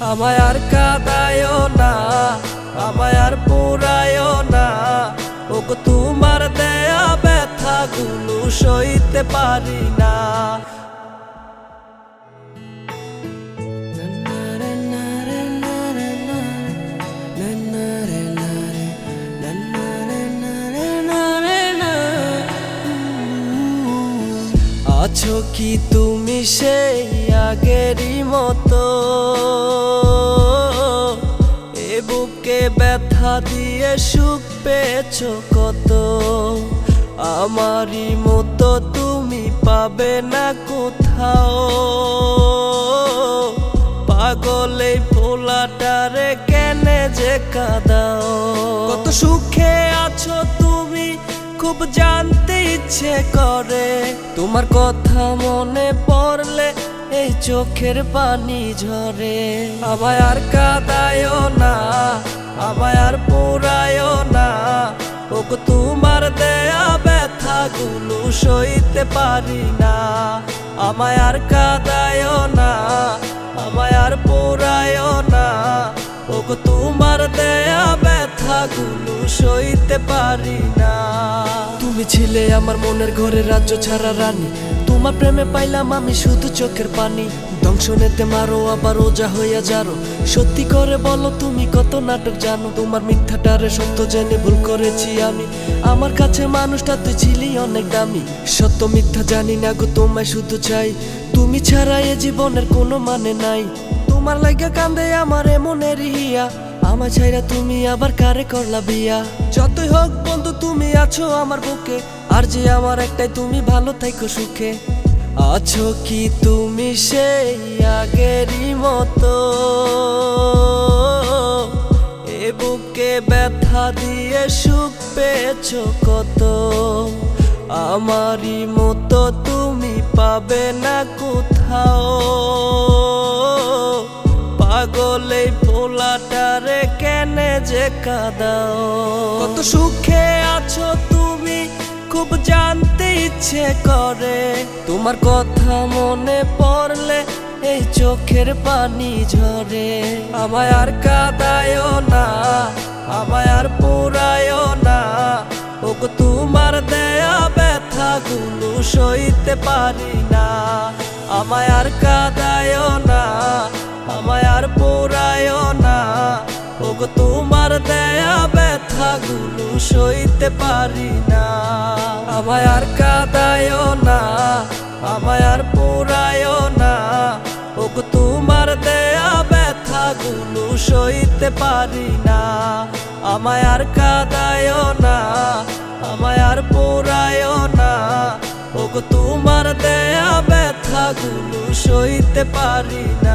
আমায় আর কাঁদায়ও না, আমায় আর পোড়ায়ও না। ওগো তোমার দেয়া ব্যথাগুলো সইতে পারি না। আছো কি তুমি সেই আগেরই মতো, এ বুকে ব্যথা দিয়ে সুখ পেয়েছো কত। আমারই মতো তুমি পাবে না কোথাও, পাগলে ভোলাটারে কেনে যে কাঁদাও। কত সুখে আছো তুমি খুব জানতে ইচ্ছে করে, তোমার কথা মনে পড়লে এই চোখের পানি ঝরে। আমায় আর কাঁদায়ও না, আমায় আর পোড়ায়ও না। ওগো তোমার দেয়া ব্যথাগুলো সইতে পারি না। আমায় আর কাঁদায়ও না, আমায় আর পোড়ায়ও না। ওগো তোমার দেয়া ব্যথাগুলো সইতে পারি না। তুমি ছিলে আমার মনের ঘরে রাজ্য ছাড়া রানী, তোমার প্রেমে পাইলাম আমি শুধু চোখের পানি। দংশনেতে মারো আবার ওজা হইয়া যারো, সত্যি করে বলো তুমি কত নাটক জানো। তোমার মিথ্যাটারে সত্য জেনে ভুল করেছি আমি, আমার কাছে মানুষটা তুই ছিলি অনেক দামি। সত্য মিথ্যা জানি না গো, তোমায় শুধু চাই। তুমি ছাড়া এ জীবনের কোনো মানে নাই। তোমার লাগা কান্দে আমার মনের হিয়া, আমার ছাইরা তুমি আবার কারে করলা বিয়া। যতই হোক বন্ধু তুমি আছো আমার বুকে, আর যে আমার একটাই তুমি ভালো থাইকো সুখে। আছো কি তুমি সেই আগেরই মতো, এ বুকে ব্যথা দিয়ে সুখ পেয়েছো কত। আমারই মতো তুমি পাবে না কোথাও, পাগলে ভোলাটারে কেনে যে কাঁদাও। কত সুখে আছো তুমি খুব জানতে ইচ্ছে করে, তোমার কথা মনে পড়লে এই চোখের পানি ঝরে। আমায় আর কাঁদায়ও না, আমায় আর পোড়ায়ও না। ওগো তোমার দেয়া ব্যথাগুলো সইতে পারি না। আমায় আর কাঁদায়ও না, আমায় আর পোড়ায়ও না। ওগো তোমার দেয়া ব্যথাগুলো সইতে পারি না। আমায় আর কাঁদায়ও না, আমায় আর পোড়ায়ও না। ওগো তোমার দেয়া ব্যথাগুলো সইতে পারি না। আমায় আর কাঁদায়ও না, আমায় আর পোড়ায়ও না। ওগো তোমার দেয়া ব্যথাগুলো সইতে পারি না।